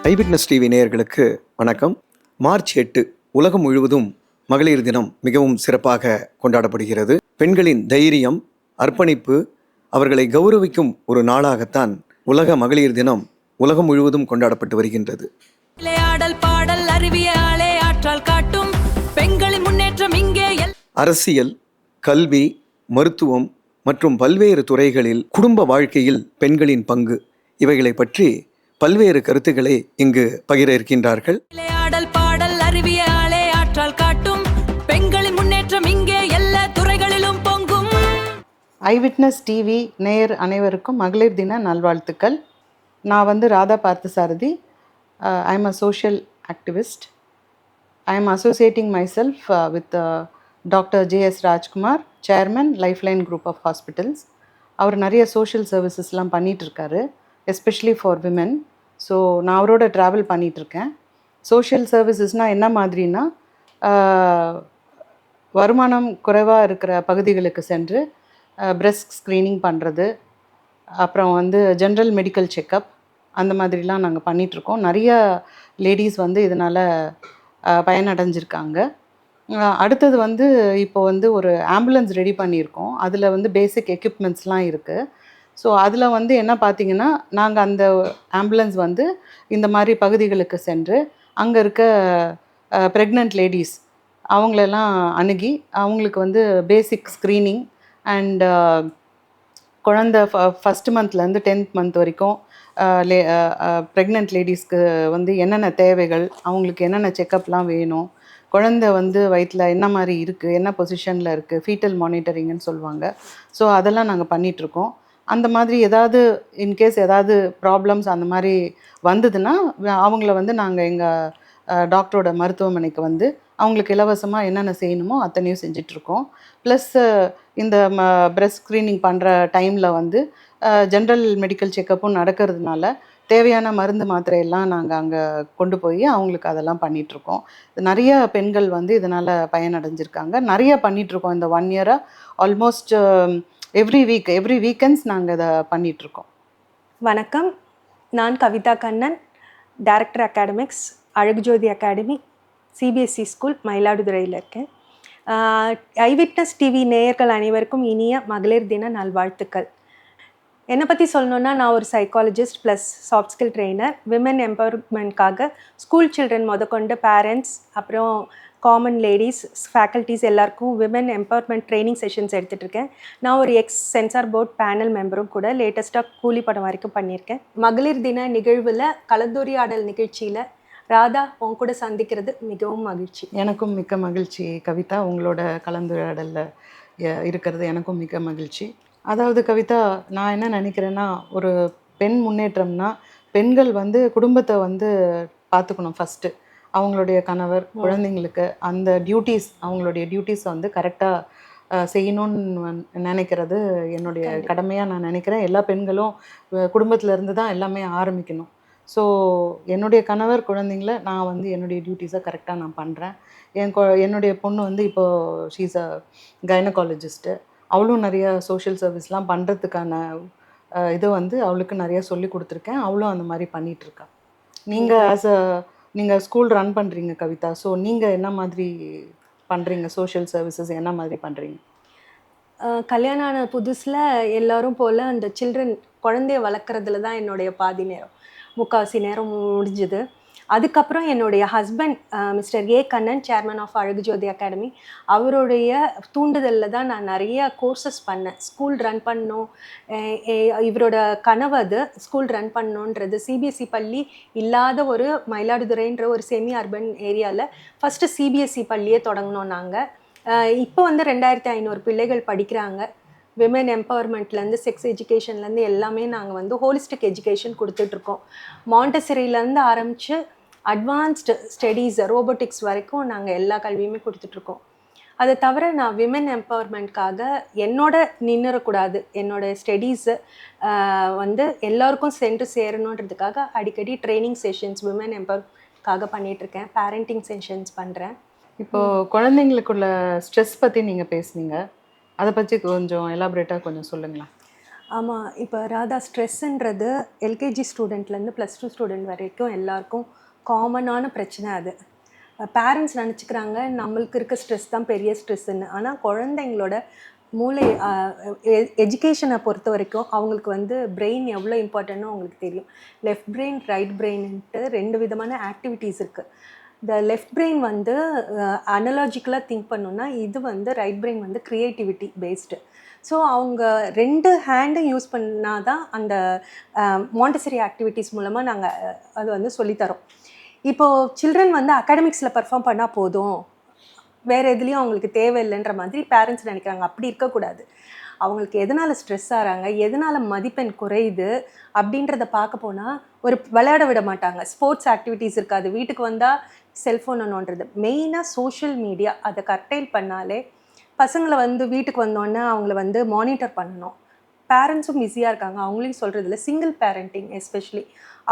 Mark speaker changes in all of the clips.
Speaker 1: Eyewitness TV நேயர்களுக்கு வணக்கம். March 8 உலகம் முழுவதும் மகளிர் தினம் மிகவும் சிறப்பாக கொண்டாடப்படுகிறது. பெண்களின் தைரியம், அர்ப்பணிப்பு, அவர்களை கௌரவிக்கும் ஒரு நாளாகத்தான் உலக மகளிர் தினம் உலகம் முழுவதும் கொண்டாடப்பட்டு வருகின்றது. அரசியல், கல்வி, மருத்துவம் மற்றும் பல்வேறு துறைகளில் குடும்ப வாழ்க்கையில் பெண்களின் பங்கு இவைகளை பற்றி பல்வேறு கருத்துக்களை இங்கு பகிர இருக்கின்றார்கள்.
Speaker 2: ஐவிட்னஸ் டிவி நேயர் அனைவருக்கும் மகளிர் தின நல்வாழ்த்துக்கள். நான் Radha Parthasarathy. I am a social activist. I am associating myself with doctor J S. Rajkumar, chairman, Lifeline group of hospitals. அவர் நிறைய சோஷியல் சர்வீசஸ்லாம் பண்ணிகிட்ருக்காரு, எஸ்பெஷலி ஃபார் விமென். ஸோ நான் அவரோட ட்ராவல் பண்ணிகிட்ருக்கேன். சோஷியல் சர்வீசஸ்னால் என்ன மாதிரினா, வருமானம் குறைவாக இருக்கிற பகுதிகளுக்கு சென்று பிரெஸ்ட் ஸ்க்ரீனிங் பண்ணுறது, அப்புறம் ஜென்ரல் மெடிக்கல் செக்கப், அந்த மாதிரிலாம் நாங்கள் பண்ணிகிட்ருக்கோம். நிறைய லேடிஸ் இதனால் பயனடைஞ்சிருக்காங்க. அடுத்தது இப்போ ஒரு ஆம்புலன்ஸ் ரெடி பண்ணியிருக்கோம். அதில் பேசிக் எக்யூப்மெண்ட்ஸ்லாம் இருக்குது. ஸோ அதில் என்ன பார்த்திங்கன்னா, நாங்கள் அந்த ஆம்புலன்ஸ் இந்த மாதிரி பகுதிகளுக்கு சென்று அங்கே இருக்க ப்ரெக்னென்ட் லேடிஸ் அவங்களெல்லாம் அணுகி அவங்களுக்கு பேசிக் ஸ்க்ரீனிங் அண்ட் குழந்த ஃபஸ்ட் மந்த்லேருந்து 10th மந்த் வரைக்கும் ப்ரெக்னென்ட் லேடிஸ்க்கு என்னென்ன தேவைகள், அவங்களுக்கு என்னென்ன செக்கப்லாம் வேணும், குழந்தை வயிற்றில் என்ன மாதிரி இருக்குது, என்ன பொசிஷனில் இருக்குது, ஃபீட்டல் மானிட்டரிங்னு சொல்லுவாங்க. ஸோ அதெல்லாம் நாங்கள் பண்ணிகிட்ருக்கோம். அந்த மாதிரி ஏதாவது இன்கேஸ் ஏதாவது ப்ராப்ளம்ஸ் அந்த மாதிரி வந்ததுன்னா அவங்கள நாங்கள் எங்கள் டாக்டரோட மருத்துவமனைக்கு அவங்களுக்கு இலவசமாக என்னென்ன செய்யணுமோ அத்தனையும் செஞ்சிட்ருக்கோம். ப்ளஸ் இந்த பிரெஸ்ட் ஸ்க்ரீனிங் பண்ணுற டைமில் ஜென்ரல் மெடிக்கல் செக்கப்பும் நடக்கிறதுனால தேவையான மருந்து மாத்திரையெல்லாம் நாங்கள் அங்கே கொண்டு போய் அவங்களுக்கு அதெல்லாம் பண்ணிகிட்ருக்கோம். நிறைய பெண்கள் இதனால் பயனடைஞ்சிருக்காங்க. நிறைய பண்ணிகிட்ருக்கோம். இந்த 1 இயராக ஆல்மோஸ்ட் எவ்ரி வீக்கெண்ட்ஸ் நாங்கள் இதை பண்ணிகிட்ருக்கோம்.
Speaker 3: வணக்கம், நான் Kavitha Kannan, director academics, Azhagujothi Academy, CBSE school, மயிலாடுதுறையில் இருக்கேன். ஐவிட்னஸ் டிவி நேயர்கள் அனைவருக்கும் இனிய மகளிர் தின நல்வாழ்த்துக்கள். என்னை பற்றி சொல்லணுன்னா, நான் ஒரு psychologist plus soft skill trainer. Women எம்பவர்மெண்ட்காக ஸ்கூல் சில்ட்ரன் முதற்கொண்டு பேரண்ட்ஸ், அப்புறம் காமன் லேடிஸ், ஃபேக்கல்ட்டிஸ் எல்லாருக்கும் விமன் எம்பவர்மெண்ட் ட்ரைனிங் செஷன்ஸ் எடுத்துகிட்ருக்கேன். நான் ஒரு சென்சார் போர்ட் பேனல் மெம்பரும் கூட. லேட்டஸ்ட்டாக கூலி படம் வரைக்கும் பண்ணியிருக்கேன். மகளிர் தின நிகழ்வில் கலந்துரையாடல் நிகழ்ச்சியில் ராதா உன் கூட சந்திக்கிறது மிகவும் மகிழ்ச்சி.
Speaker 2: எனக்கும் மிக்க மகிழ்ச்சி கவிதா, உங்களோட கலந்துரையாடலில் இருக்கிறது எனக்கும் மிக்க மகிழ்ச்சி. அதாவது கவிதா, நான் என்ன நினைக்கிறேன்னா, ஒரு பெண் முன்னேற்றம்னா பெண்கள் குடும்பத்தை பார்த்துக்கணும் ஃபஸ்ட்டு. அவங்களுடைய கணவர், குழந்தைங்களுக்கு அந்த டியூட்டிஸ், அவங்களுடைய டியூட்டிஸை கரெக்டாக செய்யணும்னு நினைக்கிறது என்னுடைய கடமையாக நான் நினைக்கிறேன். எல்லா பெண்களும் குடும்பத்திலேருந்து தான் எல்லாமே ஆரம்பிக்கணும். ஸோ என்னுடைய கணவர், குழந்தைங்கள நான் என்னுடைய டியூட்டிஸை கரெக்டாக நான் பண்ணுறேன். என்னுடைய பொண்ணு இப்போது ஷீஸ் அ கைனகாலஜிஸ்ட்டு. அவளும் நிறைய சோஷியல் சர்வீஸ்லாம் பண்ணுறதுக்கான இது அவளுக்கு நிறையா சொல்லி கொடுத்துருக்கேன். அவளும் அந்த மாதிரி பண்ணிகிட்ருக்கா. நீங்கள் ஸ்கூல் ரன் பண்ணுறீங்க கவிதா. ஸோ நீங்கள் என்ன மாதிரி பண்ணுறீங்க? சோஷியல் சர்வீசஸ் என்ன மாதிரி பண்ணுறீங்க?
Speaker 3: கல்யாணம் ஆன புதுசில் எல்லோரும் போல் அந்த குழந்தைய வளர்க்குறதுல தான் என்னுடைய பாதி நேரம், முக்கால்வாசி நேரம் முடிஞ்சுது. அதுக்கப்புறம் என்னுடைய husband mister A Kannan, chairman of Azhagujothi Academy, அவருடைய தூண்டுதலில் தான் நான் நிறைய கோர்சஸ் பண்ணேன். ஸ்கூல் ரன் பண்ணணும், இவரோட கனவு அது ஸ்கூல் ரன் பண்ணணுன்றது. சிபிஎஸ்சி பள்ளி இல்லாத ஒரு மயிலாடுதுறைன்ற ஒரு செமி அர்பன் ஏரியாவில் ஃபஸ்ட்டு சிபிஎஸ்சி பள்ளியே தொடங்கினோம் நாங்கள். இப்போ 2500 பிள்ளைகள் படிக்கிறாங்க. விமன் எம்பவர்மெண்ட்லேருந்து செக்ஸ் எஜுகேஷன்லேருந்து எல்லாமே நாங்கள் ஹோலிஸ்டிக் எஜுகேஷன் கொடுத்துட்ருக்கோம். மாண்டசரியிலேருந்து ஆரம்பித்து அட்வான்ஸ்டு ஸ்டடீஸ், ரோபோட்டிக்ஸ் வரைக்கும் நாங்கள் எல்லா கல்வியுமே கொடுத்துட்ருக்கோம். அதை தவிர நான் விமன் எம்பவர்மெண்ட்காக நின்றுடக்கூடாது, என்னோடய ஸ்டடீஸு எல்லாருக்கும் சென்று சேரணுன்றதுக்காக அடிக்கடி ட்ரைனிங் செஷன்ஸ் விமன் எம்பவர்மெண்ட்காக பண்ணிகிட்ருக்கேன். பேரண்டிங் செஷன்ஸ் பண்ணுறேன்.
Speaker 2: இப்போது குழந்தைங்களுக்குள்ள ஸ்ட்ரெஸ் பற்றி நீங்கள் பேசுனீங்க, அதை பற்றி கொஞ்சம் எலாபரேட்டாக கொஞ்சம் சொல்லுங்களேன்.
Speaker 3: ஆமாம், இப்போ ராதா ஸ்ட்ரெஸ்ஸுன்றது எல்கேஜி ஸ்டூடெண்ட்லேருந்து +2 ஸ்டூடெண்ட் வரைக்கும் எல்லாருக்கும் காமனான பிரச்சனை அது. பேரண்ட்ஸ் நினச்சிக்கிறாங்க நம்மளுக்கு இருக்க ஸ்ட்ரெஸ் தான் பெரிய ஸ்ட்ரெஸ்ஸுன்னு. ஆனால் குழந்தைங்களோட மூளை எஜுகேஷனை பொறுத்த வரைக்கும் அவங்களுக்கு வந்து பிரெயின் எவ்வளோ இம்பார்ட்டன்ட்னு அவங்களுக்கு தெரியும். லெஃப்ட் பிரெயின், ரைட் பிரெயின்ட்டு 2 விதமான ஆக்டிவிட்டீஸ் இருக்குது. இந்த லெஃப்ட் பிரெயின் வந்து அனலாஜிக்கலாக திங்க் பண்ணோன்னா, இது வந்து ரைட் பிரெயின் வந்து க்ரியேட்டிவிட்டி பேஸ்டு. ஸோ அவங்க 2 ஹேண்டும் யூஸ் பண்ணால் தான் அந்த மாண்டசரி ஆக்டிவிட்டீஸ் மூலமாக நாங்கள் அது வந்து சொல்லித்தரோம். இப்போது சில்ட்ரன் வந்து அகாடமிக்ஸில் பர்ஃபார்ம் பண்ணால் போதும், வேறு எதுலேயும் அவங்களுக்கு தேவையில்லைன்ற மாதிரி பேரண்ட்ஸ் நினைக்கிறாங்க. அப்படி இருக்கக்கூடாது. அவங்களுக்கு எதனால் ஸ்ட்ரெஸ் ஆகிறாங்க, எதனால் மதிப்பெண் குறையுது அப்படின்றத பார்க்க போனால் ஒரு விளையாட விட மாட்டாங்க. ஸ்போர்ட்ஸ் ஆக்டிவிட்டீஸ் இருக்காது. வீட்டுக்கு வந்தால் செல்ஃபோன் நோண்டுறது. மெயினாக சோஷியல் மீடியா அதை கர்டைல் பண்ணாலே பசங்களை வந்து வீட்டுக்கு வந்தோடனே அவங்கள வந்து மானிட்டர் பண்ணணும். பேரண்ட்ஸும் பிஸியாக இருக்காங்க, அவங்களையும் சொல்கிறதில்ல. சிங்கிள் பேரண்டிங் எஸ்பெஷலி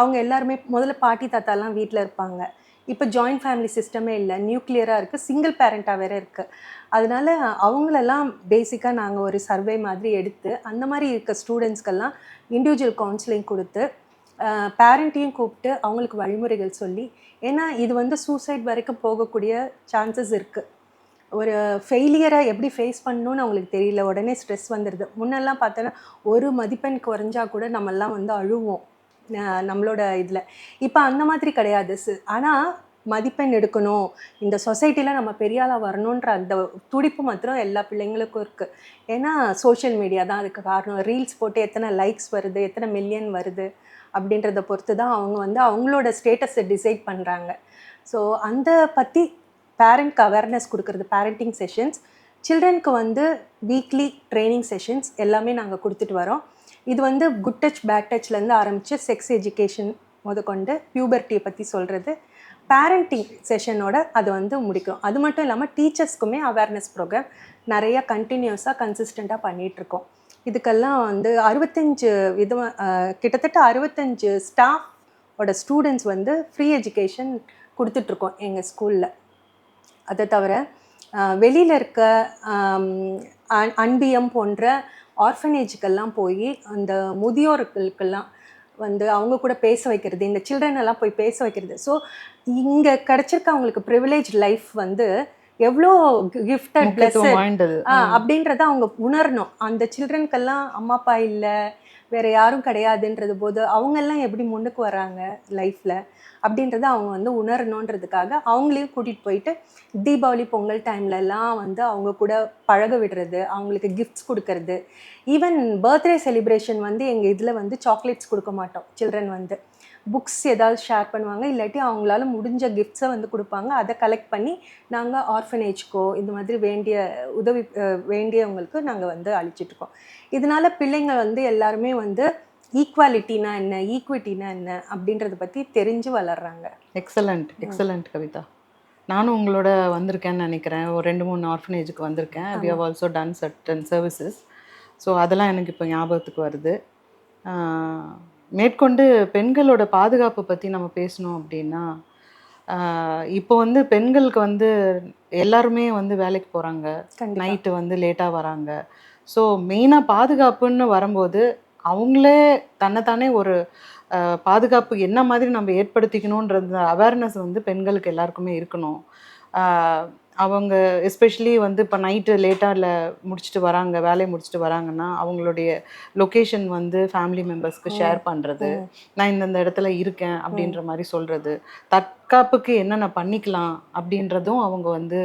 Speaker 3: அவங்க எல்லாருமே முதல்ல பாட்டி தாத்தாலாம் வீட்டில் இருப்பாங்க. இப்போ ஜாயிண்ட் ஃபேமிலி சிஸ்டமே இல்லை, நியூக்ளியராக இருக்குது, சிங்கிள் பேரண்ட்டாக வேறு இருக்குது. அதனால அவங்களெல்லாம் பேசிக்காக நாங்கள் ஒரு சர்வே மாதிரி எடுத்து அந்த மாதிரி இருக்க ஸ்டூடெண்ட்ஸ்க்கெல்லாம் இண்டிவிஜுவல் கவுன்சிலிங் கொடுத்து பேரண்ட்டையும் கூப்பிட்டு அவங்களுக்கு வழிமுறைகள் சொல்லி, ஏன்னா இது வந்து சூசைட் வரைக்கும் போகக்கூடிய சான்சஸ் இருக்குது. ஒரு ஃபெயிலியரை எப்படி ஃபேஸ் பண்ணணும்னு அவங்களுக்கு தெரியல, உடனே ஸ்ட்ரெஸ் வந்துடுது. முன்னெல்லாம் பார்த்தோன்னா ஒரு மதிப்பெண் குறைஞ்சா கூட நம்மெல்லாம் வந்து அழுவோம் நம்மளோட இதில். இப்போ அந்த மாதிரி கிடையாது. ஆனால் மதிப்பெண் எடுக்கணும், இந்த சொசைட்டியில் நம்ம பெரியாளாக வரணுன்ற அந்த துடிப்பு மாத்திரம் எல்லா பிள்ளைங்களுக்கும் இருக்குது. ஏன்னா சோஷியல் மீடியா தான் அதுக்கு காரணம். ரீல்ஸ் போட்டு எத்தனை லைக்ஸ் வருது, எத்தனை மில்லியன் வருது அப்படின்றத பொறுத்து தான் அவங்க வந்து அவங்களோட ஸ்டேட்டஸை டிசைட் பண்ணுறாங்க. ஸோ அந்த பற்றி பேரண்ட்க்கு அவேர்னஸ் கொடுக்குறது, பேரண்டிங் செஷன்ஸ், சில்ட்ரனுக்கு வந்து வீக்லி ட்ரைனிங் செஷன்ஸ் எல்லாமே நாங்கள் கொடுத்துட்டு வரோம். இது வந்து குட் டச் பேட் டச்லேருந்து ஆரம்பித்து செக்ஸ் எஜுகேஷன் முதற்கொண்டு பியூபர்ட்டியை பற்றி சொல்கிறது, பேரண்டிங் செஷனோட அதை வந்து முடிக்கிறோம். அது மட்டும் இல்லாமல் டீச்சர்ஸ்க்குமே அவேர்னஸ் ப்ரோக்ராம் நிறையா கண்டினியூஸாக கன்சிஸ்டண்ட்டாக பண்ணிகிட்ருக்கோம். இதுக்கெல்லாம் வந்து 65 கிட்டத்தட்ட 65 ஸ்டாஃபோட ஸ்டூடெண்ட்ஸ் வந்து ஃப்ரீ எஜுகேஷன் கொடுத்துட்ருக்கோம் எங்கள் ஸ்கூலில். அதை தவிர வெளியில் இருக்க அன்பியம் போன்ற ஆர்ஃபனேஜுக்கெல்லாம் போய் அந்த முதியோர்களுக்கெல்லாம் வந்து அவங்க கூட பேச வைக்கிறது, இந்த சில்ட்ரன் எல்லாம் போய் பேச வைக்கிறது. ஸோ இங்கே கிடச்சிருக்க அவங்களுக்கு ப்ரிவிலேஜ் லைஃப் வந்து எவ்வளோ கிஃப்டட் பிளஸ்ஸட் அப்படின்றத அவங்க உணரணும். அந்த சில்ட்ரனுக்கெல்லாம் அம்மா அப்பா இல்லை, வேறு யாரும் கிடையாதுன்றது போது அவங்கெல்லாம் எப்படி முன்னுக்கு வராங்க லைஃப்பில் அப்படின்றத அவங்க வந்து உணரணுன்றதுக்காக அவங்களையும் கூட்டிகிட்டு போயிட்டு தீபாவளி பொங்கல் டைம்லலாம் வந்து அவங்க கூட பழக விடுறது, அவங்களுக்கு கிஃப்ட்ஸ் கொடுக்கறது. ஈவன் பர்த்டே செலிப்ரேஷன் வந்து எங்கள் இதில் வந்து சாக்லேட்ஸ் கொடுக்க மாட்டோம். சில்ட்ரன் வந்து புக்ஸ் ஏதாவது ஷேர் பண்ணுவாங்க, இல்லாட்டி அவங்களால முடிஞ்ச கிஃப்ட்ஸை வந்து கொடுப்பாங்க. அதை கலெக்ட் பண்ணி நாங்கள் ஆர்ஃபனேஜ்க்கோ இந்த மாதிரி வேண்டியவங்களுக்கு நாங்கள் வந்து அளிச்சிட்ருக்கோம். இதனால் பிள்ளைங்க வந்து எல்லாருமே வந்து ஈக்குவாலிட்டினா என்ன, ஈக்விட்டினா என்ன அப்படின்றத பற்றி தெரிஞ்சு வளர்கிறாங்க.
Speaker 2: எக்ஸலண்ட் கவிதா. நானும் உங்களோட வந்திருக்கேன்னு நினைக்கிறேன். ஒரு 2-3 ஆர்ஃபனேஜுக்கு வந்திருக்கேன். We have also done certain services. So அதெல்லாம் எனக்கு இப்போ ஞாபகத்துக்கு வருது. மேற்கொண்டு பெண்களோட பாதுகாப்பு பற்றி நம்ம பேசணும் அப்படின்னா, இப்போ வந்து பெண்களுக்கு வந்து எல்லாருமே வந்து வேலைக்கு போகிறாங்க, நைட்டு வந்து லேட்டாக வராங்க. ஸோ மெயினாக பாதுகாப்புன்னு வரும்போது அவங்களே தன்னைத்தானே ஒரு பாதுகாப்பு என்ன மாதிரி நம்ம ஏற்படுத்திக்கணுன்றது அவேர்னஸ் வந்து பெண்களுக்கு எல்லாருக்குமே இருக்கணும். அவங்க எஸ்பெஷலி வந்து இப்போ நைட்டு லேட்டாக இல்லை முடிச்சுட்டு வராங்க, வேலையை முடிச்சுட்டு வராங்கன்னா அவங்களுடைய லொக்கேஷன் வந்து ஃபேமிலி மெம்பர்ஸ்க்கு ஷேர் பண்ணுறது, நான் இந்தந்த இடத்துல இருக்கேன் அப்படின்ற மாதிரி சொல்கிறது, தற்காப்புக்கு என்னென்ன பண்ணிக்கலாம் அப்படின்றதும் அவங்க வந்து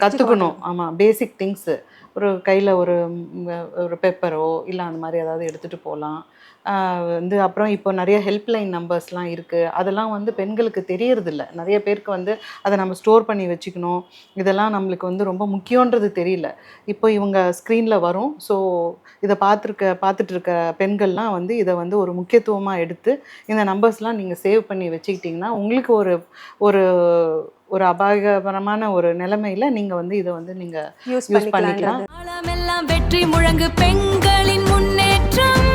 Speaker 2: கற்றுக்கணும். ஆமாம், பேசிக் திங்ஸு. ஒரு கையில் ஒரு பெப்பரோ இல்லை அந்த மாதிரி ஏதாவது எடுத்துகிட்டு போகலாம். வந்து அப்புறம் இப்போ நிறைய ஹெல்ப்லைன் நம்பர்ஸ்லாம் இருக்குது. அதெல்லாம் வந்து பெண்களுக்கு தெரியறதில்ல. நிறைய பேருக்கு வந்து அதை நம்ம ஸ்டோர் பண்ணி வச்சுக்கணும், இதெல்லாம் நம்மளுக்கு வந்து ரொம்ப முக்கியன்றது தெரியல. இப்போ இவங்க ஸ்க்ரீனில் வரும். ஸோ இதை பார்த்துட்டு இருக்க பெண்கள்லாம் வந்து இதை வந்து ஒரு முக்கியத்துவமாக எடுத்து இந்த நம்பர்ஸ்லாம் நீங்கள் சேவ் பண்ணி வச்சுக்கிட்டிங்கன்னா உங்களுக்கு ஒரு ஒரு அபாயகரமான ஒரு நிலைமையில் நீங்கள் வந்து இதை வந்து நீங்கள் யூஸ் பண்ணிக்கலாம்.
Speaker 4: வெற்றி முழங்கு பெண்களின் முன்னேற்றம்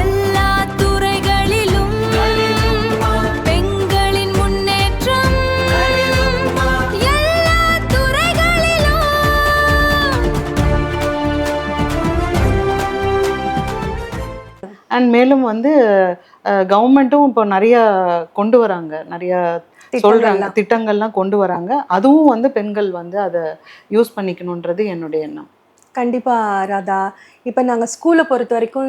Speaker 4: எல்லா துறைகளிலும், பெண்களின் முன்னேற்றம் எல்லா துறைகளிலும்.
Speaker 2: அண்ட் மேலும் வந்து கவர்மெண்ட்டும் இப்போ நிறைய கொண்டு வராங்க, நிறைய சொல்கிறாங்க, திட்டங்கள்லாம் கொண்டு வராங்க. அதுவும் வந்து பெண்கள் வந்து அதை யூஸ் பண்ணிக்கணுன்றது என்னுடைய எண்ணம்.
Speaker 3: கண்டிப்பாக ராதா. இப்போ நாங்கள் ஸ்கூலை பொறுத்த வரைக்கும்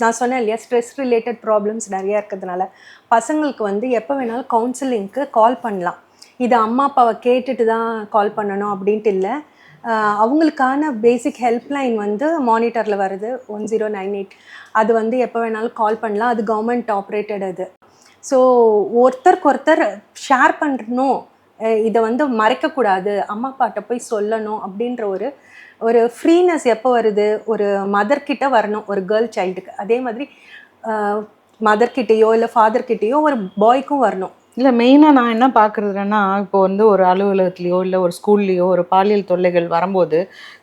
Speaker 3: நான் சொன்னேன் இல்லையா, ஸ்ட்ரெஸ் ரிலேட்டட் ப்ராப்ளம்ஸ் நிறையா இருக்கிறதுனால பசங்களுக்கு வந்து எப்போ வேணாலும் கவுன்சிலிங்க்கு கால் பண்ணலாம். இது அம்மா அப்பாவை கேட்டுட்டு தான் கால் பண்ணணும் அப்படின்ட்டு இல்லை. அவங்களுக்கான பேசிக் ஹெல்ப்லைன் வந்து மானிட்டரில் வருது 1098. அது வந்து எப்போ வேணாலும் கால் பண்ணலாம். அது கவர்மெண்ட் ஆப்ரேட்டட் அது. ஸோ ஒருத்தருக்கு ஒருத்தர் ஷேர் பண்ணணும், இதை வந்து மறைக்கக்கூடாது, அம்மா அப்பாட்ட போய் சொல்லணும் அப்படின்ற ஒரு ஃப்ரீனஸ் எப்போ வருது, ஒரு மதர்கிட்ட வரணும் ஒரு கேர்ள் சைல்டுக்கு. அதே மாதிரி மதர்கிட்டேயோ இல்லை ஃபாதர்கிட்டேயோ ஒரு பாய்க்கும் வரணும்.
Speaker 2: இல்லை, மெயினாக நான் என்ன பார்க்குறதுன்னா, இப்போ வந்து ஒரு அலுவலகத்துலேயோ இல்லை ஒரு ஸ்கூல்லையோ ஒரு பாலியல் தொல்லைகள் வரும்போது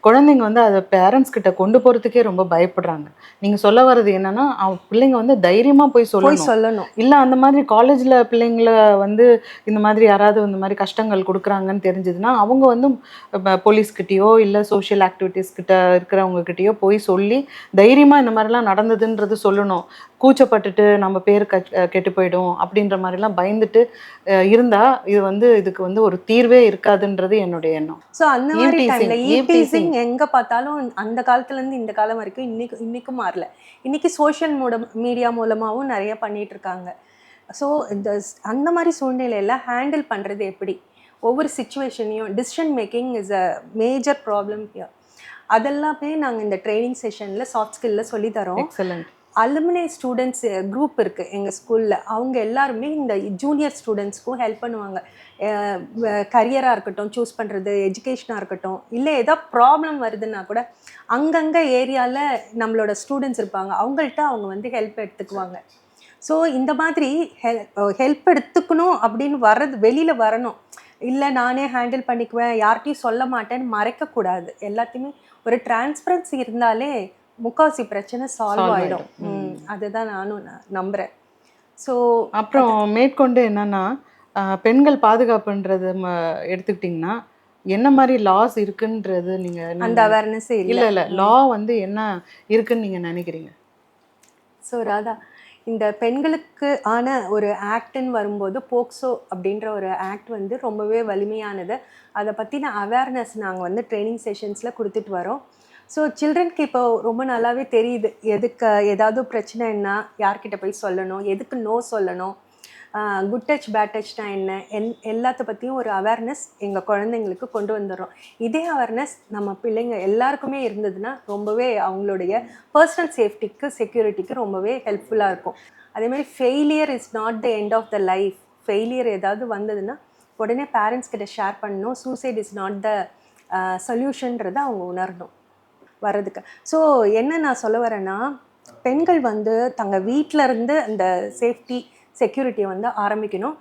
Speaker 2: குழந்தைங்க வந்து அதை பேரண்ட்ஸ் கிட்ட கொண்டு போகிறதுக்கே ரொம்ப பயப்படுறாங்க. நீங்கள் சொல்ல வர்றது என்னன்னா, பிள்ளைங்க வந்து தைரியமாக போய் சொல்லணும். இல்லை அந்த மாதிரி காலேஜில் பிள்ளைங்கள வந்து இந்த மாதிரி யாராவது இந்த மாதிரி கஷ்டங்கள் கொடுக்குறாங்கன்னு தெரிஞ்சதுன்னா அவங்க வந்து போலீஸ்கிட்டேயோ இல்லை சோஷியல் ஆக்டிவிட்டீஸ் கிட்ட இருக்கிறவங்ககிட்டயோ போய் சொல்லி தைரியமாக இந்த மாதிரிலாம் நடந்ததுன்றது சொல்லணும். கூச்சப்பட்டுட்டு நம்ம பேர் கெட்டு போயிடும் அப்படின்ற மாதிரிலாம் பயந்துட்டு இருந்தா இது வந்து இதுக்கு வந்து ஒரு தீர்வே இருக்காதுன்றது என்னுடைய எண்ணம்.
Speaker 3: ஸோ அந்த மாதிரி டைம்ல ஈவ்டீசிங் எங்க பார்த்தாலும் அந்த காலத்துல இருந்து இந்த காலம் வரைக்கும் இன்னைக்கும் மாறல. இன்னைக்கு சோஷியல் மீடியா மூலமாகவும் நிறைய பண்ணிட்டு இருக்காங்க. ஸோ இந்த அந்த மாதிரி சூழ்நிலையில ஹேண்டில் பண்றது எப்படி, ஒவ்வொரு சுச்சுவேஷனையும் decision making is a major problem here. அதெல்லாமே நாங்கள் இந்த ட்ரைனிங் செஷனில் சாஃப்ட் ஸ்கில்லில் சொல்லி தரோம்.
Speaker 2: எக்ஸலண்ட்.
Speaker 3: அலுமினி ஸ்டூடெண்ட்ஸ் குரூப் இருக்குது எங்கள் ஸ்கூலில். அவங்க எல்லாருமே இந்த ஜூனியர் ஸ்டூடெண்ட்ஸ்க்கும் ஹெல்ப் பண்ணுவாங்க. கரியராக இருக்கட்டும், சூஸ் பண்ணுறது, எஜுகேஷனாக இருக்கட்டும், இல்லை ஏதோ ப்ராப்ளம் வருதுன்னா கூட அங்கங்கே ஏரியாவில் நம்மளோட ஸ்டூடெண்ட்ஸ் இருப்பாங்க, அவங்கள்ட்ட அவங்க வந்து ஹெல்ப் எடுத்துக்குவாங்க. ஸோ இந்த மாதிரி ஹெல்ப் எடுத்துக்கணும் அப்படின்னு வெளியில் வரணும். இல்லை நானே ஹேண்டில் பண்ணிக்குவேன், யார்கிட்டையும் சொல்ல மாட்டேன்னு மறைக்கக்கூடாது. எல்லாத்தையுமே ஒரு டிரான்ஸ்பரன்சி இருந்தாலே முக்காவாசி பிரச்சனை சால்வ் ஆகிடும். அதுதான் நானும் நம்புகிறேன். ஸோ
Speaker 2: அப்புறம் மேற்கொண்டு என்னன்னா, பெண்கள் பாதுகாப்புன்றது எடுத்துக்கிட்டிங்கன்னா என்ன மாதிரி லாஸ் இருக்குன்றது நீங்கள்
Speaker 3: அந்த அவேர்னஸ்
Speaker 2: இல்லை லா வந்து என்ன இருக்குன்னு நீங்கள் நினைக்கிறீங்க?
Speaker 3: ஸோ ராதா, இந்த பெண்களுக்கு ஆன ஒரு ஆக்ட்னு வரும்போது போக்சோ அப்படின்ற ஒரு ஆக்ட் வந்து ரொம்பவே வலிமையானது. அதை பற்றின அவேர்னஸ் நாங்கள் வந்து ட்ரைனிங் செஷன்ஸில் கொடுத்துட்டு வரோம். ஸோ சில்ட்ரனுக்கு இப்போ ரொம்ப நல்லாவே தெரியுது, எதுக்கு ஏதாவது பிரச்சனைன்னா யார்கிட்ட போய் சொல்லணும், எதுக்கு நோ சொல்லணும், குட் டச் பேட் டச்னா என்ன, எல்லாத்த பற்றியும் ஒரு அவேர்னஸ் எங்கள் குழந்தைங்களுக்கு கொண்டு வந்துடுறோம். இதே அவேர்னஸ் நம்ம பிள்ளைங்க எல்லாருக்குமே இருந்ததுன்னா ரொம்பவே அவங்களுடைய பர்சனல் சேஃப்டிக்கு, செக்யூரிட்டிக்கு ரொம்பவே ஹெல்ப்ஃபுல்லாக இருக்கும். அதேமாதிரி failure is not the end of the life. Failure ஏதாவது வந்ததுன்னா உடனே பேரண்ட்ஸ் கிட்ட ஷேர் பண்ணணும். சூசைட் இஸ் நாட் த சொல்யூஷன்றதை அவங்க உணரணும் வர்றதுக்கு. ஸோ என்ன நான் சொல்ல வரேன்னா, பெண்கள் வந்து தங்கள் வீட்டில் இருந்து அந்த சேஃப்டி செக்யூரிட்டியை வந்து ஆரம்பிக்கணும்.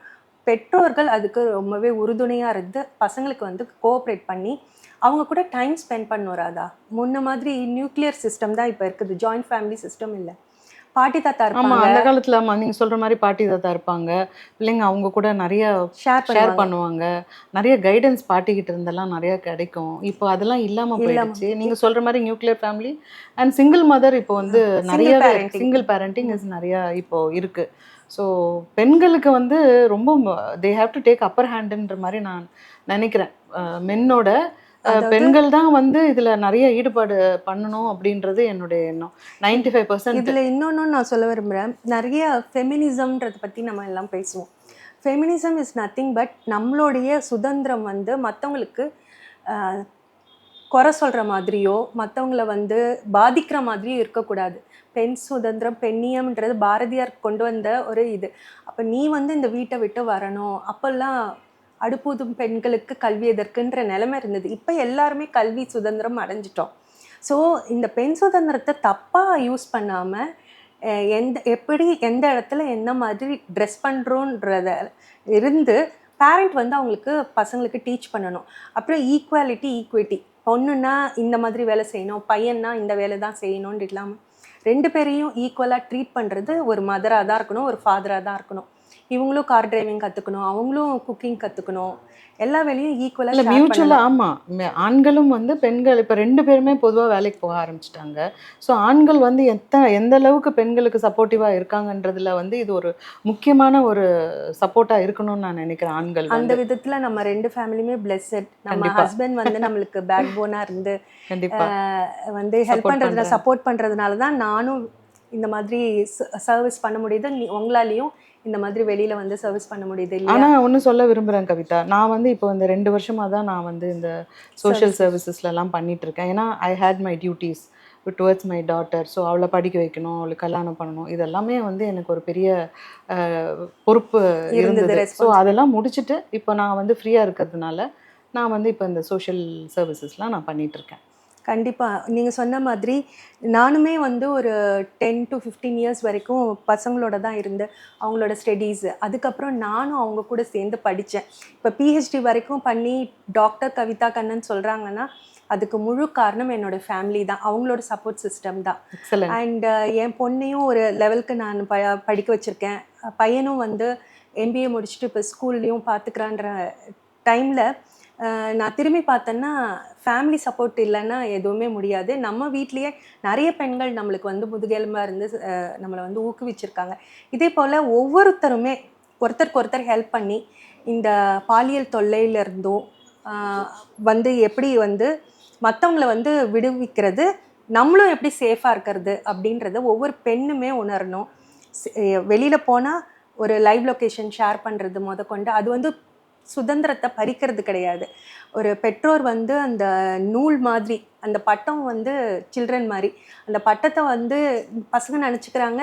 Speaker 3: பெற்றோர்கள் அதுக்கு ரொம்பவே உறுதுணையாக இருந்து பசங்களுக்கு வந்து கோஆப்ரேட் பண்ணி அவங்க கூட டைம் ஸ்பெண்ட் பண்ணணும். ராதா, முன்ன மாதிரி நியூக்ளியர் சிஸ்டம் தான் இப்போ இருக்குது, ஜாயிண்ட் ஃபேமிலி சிஸ்டம் இல்லை. பாட்டி தாத்தா இருப்பாங்க.
Speaker 2: ஆமாம், அந்த காலத்தில் ஆமாம் நீங்கள் சொல்கிற மாதிரி பாட்டி தாத்தா இருப்பாங்க, பிள்ளைங்க அவங்க கூட நிறைய ஷேர் பண்ணுவாங்க, நிறைய கைடன்ஸ் பாட்டிக்கிட்ட இருந்தெல்லாம் நிறைய கிடைக்கும். இப்போ அதெல்லாம் இல்லாமல் போயிடுச்சு. நீங்கள் சொல்கிற மாதிரி nuclear family and single mother இப்போ வந்து நிறைய சிங்கிள் பேரண்டிங் இஸ் நிறையா இப்போ இருக்குது. ஸோ பெண்களுக்கு வந்து ரொம்ப they have to take upper ஹேண்டுன்ற மாதிரி நான் நினைக்கிறேன். மென்னோட பெண்கள் தான் வந்து இதில் நிறைய ஈடுபாடு பண்ணணும் அப்படின்றது என்னுடைய எண்ணம். 95%
Speaker 3: இதில் இன்னொன்று நான் சொல்ல விரும்புகிறேன். நிறைய ஃபெமினிசம்ன்றதை பற்றி நம்ம எல்லாம் பேசுவோம். ஃபெமினிசம் இஸ் நத்திங் பட் நம்மளுடைய சுதந்திரம் வந்து மற்றவங்களுக்கு குறை சொல்கிற மாதிரியோ மற்றவங்கள வந்து பாதிக்கிற மாதிரியும் இருக்கக்கூடாது. பெண் சுதந்திரம், பெண்ணியம்ன்றது பாரதியார் கொண்டு வந்த ஒரு இது. அப்போ நீ வந்து இந்த வீட்டை விட்டு வரணும், அப்போல்லாம் அடுப்பூதும் பெண்களுக்கு கல்வி எதற்குன்ற நிலைமை இருந்தது. இப்போ எல்லாருமே கல்வி சுதந்திரம் அடைஞ்சிட்டோம். ஸோ இந்த பெண் சுதந்திரத்தை தப்பாக யூஸ் பண்ணாமல் எந்த இடத்துல என்ன மாதிரி ட்ரெஸ் பண்ணுறோன்றத இருந்து பேரண்ட் வந்து அவங்களுக்கு பசங்களுக்கு டீச் பண்ணணும். அப்புறம் ஈக்குவாலிட்டி, ஈக்விட்டி, பொண்ணுன்னா இந்த மாதிரி வேலை செய்யணும், பையன்னா இந்த வேலை தான் செய்யணும்னு இல்லாமல் ரெண்டு பேரையும் ஈக்குவலாக ட்ரீட் பண்ணுறது ஒரு மதராக தான் இருக்கணும், ஒரு ஃபாதராக தான் இருக்கணும். இவங்களும் கார் டிரைவிங் கற்றுக்கணும், அவங்களும் குக்கிங் கற்றுக்கணும், எல்லா வேலையும்
Speaker 2: இல்லை
Speaker 3: ஈக்குவலாக ஷேர்
Speaker 2: மியூச்சுவலாக
Speaker 3: பண்ணலாம்.
Speaker 2: ஆமாம். ஆண்களும் வந்து பெண்கள் இப்போ 2 பேருமே பொதுவாக வேலைக்கு போக ஆரம்பிச்சிட்டாங்க. ஸோ ஆண்கள் வந்து எந்த அளவுக்கு பெண்களுக்கு சப்போர்ட்டிவாக இருக்காங்கன்றதுல வந்து இது ஒரு முக்கியமான ஒரு சப்போர்ட்டாக இருக்கணும்னு நான் நினைக்கிறேன். ஆண்கள்
Speaker 3: அந்த
Speaker 2: வந்து
Speaker 3: விதத்தில் நம்ம 2 ஃபேமிலியுமே பிளெஸ்ஸட். நம்ம
Speaker 2: கண்டிப்பா.
Speaker 3: ஹஸ்பண்ட் வந்து நம்மளுக்கு பேக் போனாக இருந்து
Speaker 2: கண்டிப்பா
Speaker 3: வந்து ஹெல்ப்
Speaker 2: Support
Speaker 3: பண்ணுறதுல
Speaker 2: பண்றாங்க.
Speaker 3: சப்போர்ட் பண்ணுறதுனால தான் நானும் இந்த மாதிரி சர்வீஸ் பண்ண முடியுது. உங்களாலையும் இந்த மாதிரி வெளியில வந்து சர்வீஸ் பண்ண முடியுது இல்லையா?
Speaker 2: ஆனா ஒண்ணு சொல்ல விரும்புறேன் கவிதா. நான் வந்து இப்போ இந்த 2 வருஷமா தான் நான் வந்து இந்த சோஷியல் சர்வீசஸ்லலாம் பண்ணிட்டு இருக்கேன். ஏன்னா I hate my duties towards my daughter. So அவளை படிக்க வைக்கணும், அவளுக்கு கல்யாணம் பண்ணணும். இதெல்லாமே வந்து எனக்கு ஒரு பெரிய பொறுப்பு இருந்தது. ஸோ அதெல்லாம் முடிச்சுட்டு இப்போ நான் வந்து ஃப்ரீயாக இருக்கிறதுனால நான் வந்து இப்போ இந்த சோஷியல் சர்வீசஸ்லாம் நான் பண்ணிட்டு இருக்கேன்.
Speaker 3: கண்டிப்பாக நீங்கள் சொன்ன மாதிரி நானுமே வந்து ஒரு 10 to 15 இயர்ஸ் வரைக்கும் பசங்களோட தான் இருந்து அவங்களோட ஸ்டடீஸ், அதுக்கப்புறம் நானும் அவங்க கூட சேர்ந்து படித்தேன். இப்போ பிஹெச்டி வரைக்கும் பண்ணி டாக்டர் கவிதா கண்ணன் சொல்கிறாங்கன்னா அதுக்கு முழு காரணம் என்னோடய ஃபேமிலி தான், அவங்களோட சப்போர்ட் சிஸ்டம் தான். அண்ட் என் பொண்ணையும் ஒரு லெவலுக்கு நான் படிக்க வச்சுருக்கேன். பையனும் வந்து எம்பிஏ முடிச்சுட்டு இப்போ ஸ்கூல்லையும் பார்த்துக்கிறான்ற டைமில் நான் திரும்பி பார்த்தேன்னா ஃபேமிலி சப்போர்ட் இல்லைன்னா எதுவுமே முடியாது. நம்ம வீட்லேயே நிறைய பெண்கள் நம்மளுக்கு வந்து முதுகெலும்பாக இருந்து நம்மளை வந்து ஊக்குவிச்சிருக்காங்க. இதே போல் ஒவ்வொருத்தருமே ஒருத்தருக்கு ஒருத்தர் ஹெல்ப் பண்ணி இந்த பாலியல் தொல்லையிலிருந்தும் வந்து எப்படி வந்து மற்றவங்களை வந்து விடுவிக்கிறது, நம்மளும் எப்படி சேஃபாக இருக்கிறது அப்படின்றத ஒவ்வொரு பெண்ணுமே உணரணும். வெளியில் போனால் ஒரு லைவ் லொக்கேஷன் ஷேர் பண்ணுறது கொண்டு அது வந்து சுதந்திரத்தை பறிக்கிறது கிடையாது. ஒரு பெற்றோர் வந்து அந்த நூல் மாதிரி, அந்த பட்டம் வந்து சில்ட்ரன் மாதிரி, அந்த பட்டத்தை வந்து பசங்க நினச்சிக்கிறாங்க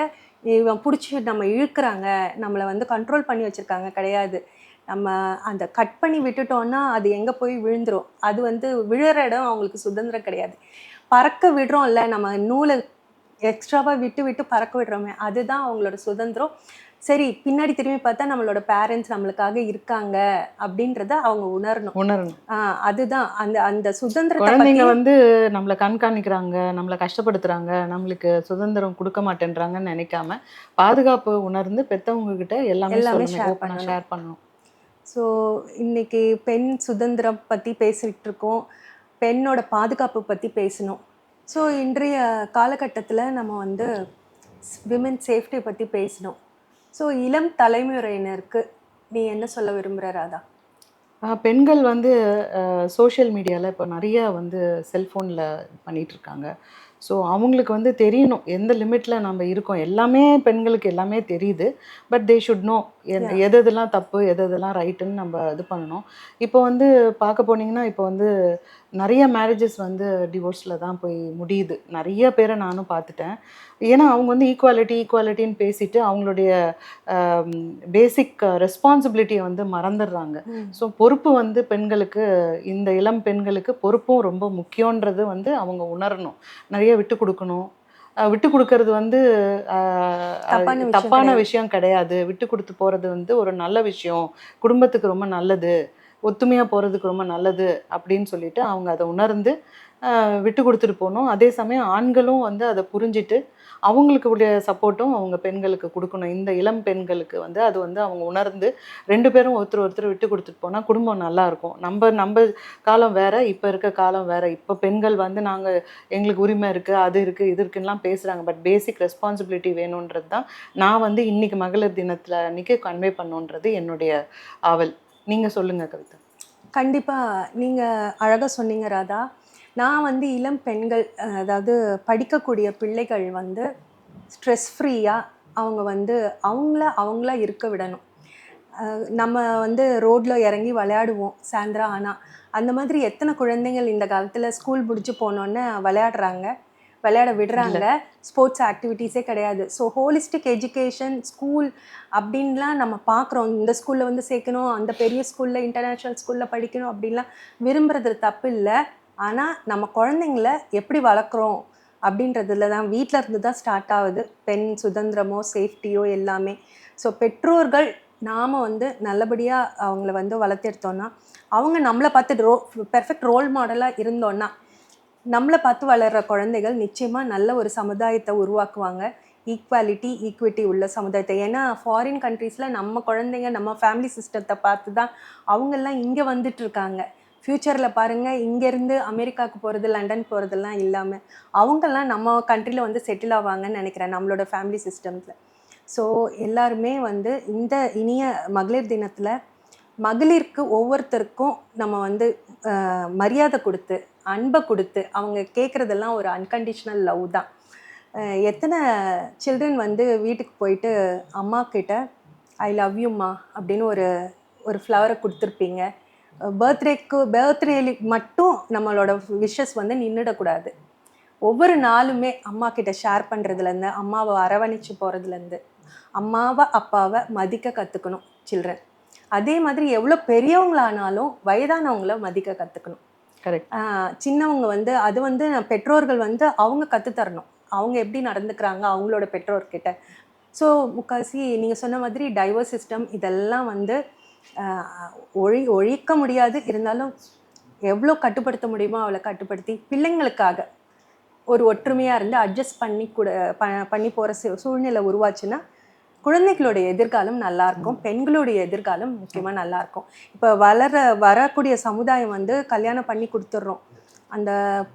Speaker 3: இவன் பிடிச்சி நம்ம இழுக்கிறாங்க, நம்மளை வந்து கண்ட்ரோல் பண்ணி வச்சுருக்காங்க. கிடையாது. நம்ம அந்த கட் பண்ணி விட்டுட்டோன்னா அது எங்கே போய் விழுந்துரும். அது வந்து விழுற இடம் அவங்களுக்கு சுதந்திரம் கிடையாது. பறக்க விடுறோம்ல, நம்ம நூலை எக்ஸ்ட்ராவாக விட்டு விட்டு பறக்க விடுறோமே, அதுதான் அவங்களோட சுதந்திரம். சரி, பின்னாடி திரும்பி பார்த்தா நம்மளோட பேரண்ட்ஸ் நம்மளுக்காக இருக்காங்க அப்படின்றத அவங்க உணரணும். அதுதான் அந்த அந்த சுதந்திரத்தை.
Speaker 2: குழந்தைங்க வந்து நம்மளை கண்காணிக்கிறாங்க, நம்மளை கஷ்டப்படுத்துறாங்க, நம்மளுக்கு சுதந்திரம் கொடுக்க மாட்டேன்றாங்கன்னு நினைக்காம பாதுகாப்பு உணர்ந்து பெற்றவங்க கிட்ட எல்லாமே ஷேர் பண்ணணும்.
Speaker 3: ஸோ இன்னைக்கு பெண் சுதந்திரம் பற்றி பேசிகிட்டு இருக்கோம், பெண்ணோட பாதுகாப்பு பற்றி பேசணும். ஸோ இன்றைய காலகட்டத்தில் நம்ம வந்து விமன் சேஃப்டி பற்றி பேசணும். ஸோ இளம் தலைமுறையினருக்கு நீ என்ன சொல்ல விரும்புகிற ராதா?
Speaker 2: பெண்கள் வந்து சோஷியல் மீடியாவில் இப்போ நிறையா வந்து செல்ஃபோனில் பண்ணிகிட்ருக்காங்க. ஸோ அவங்களுக்கு வந்து தெரியணும் எந்த லிமிட்டில் நம்ம இருக்கோம். எல்லாமே பெண்களுக்கு எல்லாமே தெரியுது. பட் தே ஷுட் நோ எதெல்லாம் தப்பு எதெல்லாம் ரைட்டுன்னு நம்ம இது பண்ணணும். இப்போ வந்து பார்க்க போனீங்கன்னா இப்போ வந்து நிறைய மேரேஜஸ் வந்து டிவோர்ஸில் தான் போய் முடியுது. நிறைய பேரை நானும் பார்த்துட்டேன். ஏன்னா அவங்க வந்து ஈக்குவாலிட்டின்னு பேசிட்டு அவங்களுடைய பேசிக் ரெஸ்பான்சிபிலிட்டியை வந்து மறந்துடுறாங்க. ஸோ பொறுப்பு வந்து பெண்களுக்கு, இந்த இளம் பெண்களுக்கு பொறுப்பும் ரொம்ப முக்கியன்றது வந்து அவங்க உணரணும். நிறைய விட்டு கொடுக்கணும். விட்டு கொடுக்கறது வந்து தப்பான விஷயம் கிடையாது. விட்டு கொடுத்து போகிறது வந்து ஒரு நல்ல விஷயம், குடும்பத்துக்கு ரொம்ப நல்லது, ஒத்துமையாக போகிறதுக்கு ரொம்ப நல்லது அப்படின்னு சொல்லிட்டு அவங்க அதை உணர்ந்து விட்டு கொடுத்துட்டு போகணும். அதே சமயம் ஆண்களும் வந்து அதை புரிஞ்சிட்டு அவங்களுக்கு உடைய சப்போர்ட்டும் அவங்க பெண்களுக்கு கொடுக்கணும். இந்த இளம் பெண்களுக்கு வந்து அது வந்து அவங்க உணர்ந்து 2 பேரும் ஒருத்தர் விட்டு கொடுத்துட்டு போனால் குடும்பம் நல்லாயிருக்கும். நம்ம காலம் வேறு, இப்போ இருக்க காலம் வேறு. இப்போ பெண்கள் வந்து நாங்கள் எங்களுக்கு உரிமை இருக்குது, அது இருக்குது, இது இருக்குன்னெலாம் பேசுகிறாங்க. பட் பேசிக் ரெஸ்பான்சிபிலிட்டி வேணுன்றது தான் நான் வந்து இன்றைக்கி மகளிர் தினத்தில் அன்றைக்கி கன்வே பண்ணுன்றது என்னுடைய ஆவல். நீங்கள் சொல்லுங்கள் கவிதா.
Speaker 3: கண்டிப்பாக நீங்கள் அழகாக சொன்னீங்க ராதா. நான் வந்து இளம் பெண்கள், அதாவது படிக்கக்கூடிய பிள்ளைகள் வந்து ஸ்ட்ரெஸ் ஃப்ரீயாக அவங்க வந்து அவங்களா இருக்க விடணும். நம்ம வந்து ரோட்டில் இறங்கி விளையாடுவோம் சாயந்தரம் ஆனால், அந்த மாதிரி எத்தனை குழந்தைகள் இந்த காலத்தில் ஸ்கூல் முடிச்சு போனோன்னே விளையாட விடுறாங்க. ஸ்போர்ட்ஸ் ஆக்டிவிட்டீஸே கிடையாது. ஸோ ஹோலிஸ்டிக் எஜுகேஷன் ஸ்கூல் அப்படின்லாம் நம்ம பார்க்குறோம். இந்த ஸ்கூலில் வந்து சேர்க்கணும், அந்த பெரிய ஸ்கூலில் இன்டர்நேஷ்னல் ஸ்கூலில் படிக்கணும் அப்படின்லாம் விரும்புறது தப்பு இல்லை. ஆனால் நம்ம குழந்தைங்கள எப்படி வளர்க்குறோம் அப்படின்றதுல தான், வீட்டில் இருந்து தான் ஸ்டார்ட் ஆகுது பெண் சுதந்திரமோ சேஃப்டியோ எல்லாமே. ஸோ பெற்றோர்கள் நாம் வந்து நல்லபடியாக அவங்கள வந்து வளர்த்தெடுத்தோன்னா, அவங்க நம்மளை பார்த்து பெர்ஃபெக்ட் ரோல் மாடலாக இருந்தோன்னா, நம்மளை பார்த்து வளர்கிற குழந்தைகள் நிச்சயமாக நல்ல ஒரு சமுதாயத்தை உருவாக்குவாங்க. ஈக்குவாலிட்டி ஈக்விட்டி உள்ள சமுதாயத்தை. ஏன்னா ஃபாரின் கண்ட்ரீஸில் நம்ம குழந்தைங்க நம்ம ஃபேமிலி சிஸ்டத்தை பார்த்து தான் அவங்கெல்லாம் இங்கே வந்துட்டுருக்காங்க. ஃப்யூச்சரில் பாருங்கள், இங்கேருந்து அமெரிக்காவுக்கு போகிறது, லண்டன் போகிறதெல்லாம் இல்லாமல் அவங்கெல்லாம் நம்ம கண்ட்ரியில் வந்து செட்டில் ஆவாங்கன்னு நினைக்கிறேன், நம்மளோட ஃபேமிலி சிஸ்டம்ஸில். ஸோ எல்லாருமே வந்து இந்த இனிய மகளிர் தினத்தில் மகளிருக்கு ஒவ்வொருத்தருக்கும் நம்ம வந்து மரியாதை கொடுத்து, அன்பை கொடுத்து, அவங்க கேட்குறதெல்லாம் ஒரு அன்கண்டிஷ்னல் லவ் தான். எத்தனை சில்ட்ரன் வந்து வீட்டுக்கு போயிட்டு அம்மா கிட்ட ஐ லவ் யூம்மா அப்படின்னு ஒரு ஃப்ளவரை கொடுத்துருப்பீங்க. பர்த்டே மட்டும் நம்மளோட விஷஸ் வந்து நின்றுடக்கூடாது. ஒவ்வொரு நாளுமே அம்மா கிட்ட ஷேர் பண்ணுறதுலேருந்து, அம்மாவை அரவணைச்சு போகிறதுலேருந்து, அம்மாவை அப்பாவை மதிக்க கற்றுக்கணும் சில்ட்ரன். அதே மாதிரி எவ்வளோ பெரியவங்களானாலும் வயதானவங்கள மதிக்க கற்றுக்கணும்.
Speaker 2: கரெக்ட்.
Speaker 3: சின்னவங்க வந்து அது வந்து பெற்றோர்கள் வந்து அவங்க கற்றுத்தரணும், அவங்க எப்படி நடந்துக்கிறாங்க அவங்களோட பெற்றோர்கிட்ட. ஸோ முக்காசி நீங்கள் சொன்ன மாதிரி டைவர்ஸ் சிஸ்டம் இதெல்லாம் வந்து ஒழிக்க முடியாது, இருந்தாலும் எவ்வளோ கட்டுப்படுத்த முடியுமோ அவளை கட்டுப்படுத்தி பிள்ளைங்களுக்காக ஒரு ஒற்றுமையாக இருந்து அட்ஜஸ்ட் பண்ணி போகிற சூழ்நிலை உருவாச்சுன்னா குழந்தைகளுடைய எதிர்காலம் நல்லாயிருக்கும், பெண்களுடைய எதிர்காலம் முக்கியமாக நல்லாயிருக்கும். இப்போ வரக்கூடிய சமுதாயம் வந்து கல்யாணம் பண்ணி கொடுத்துட்றோம். அந்த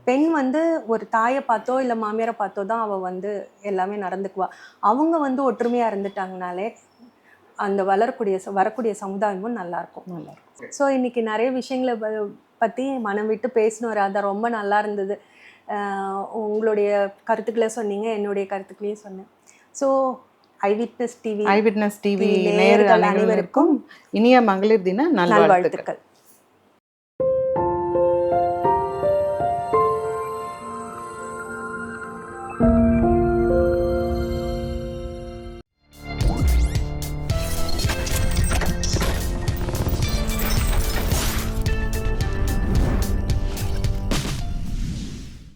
Speaker 3: பெண் வந்து ஒரு தாயை பார்த்தோ இல்லை மாமியாரை பார்த்தோ தான் அவள் வந்து எல்லாமே நடந்துக்குவா. அவங்க வந்து ஒற்றுமையாக இருந்துட்டாங்கனாலே அந்த வரக்கூடிய சமுதாயமும் நல்லாயிருக்கும். ஸோ இன்றைக்கி நிறைய விஷயங்களை பற்றி மனம் விட்டு பேசணும் ராதா, ரொம்ப நல்லா இருந்தது. உங்களுடைய கருத்துக்களை சொன்னீங்க, என்னுடைய கருத்துக்களையும் சொன்னேன். ஸோ ஐவிட்னஸ் டிவி
Speaker 2: நேயர்கள் அனைவருக்கும் இனிய மகளிர் தின நல்வாழ்த்துக்கள்.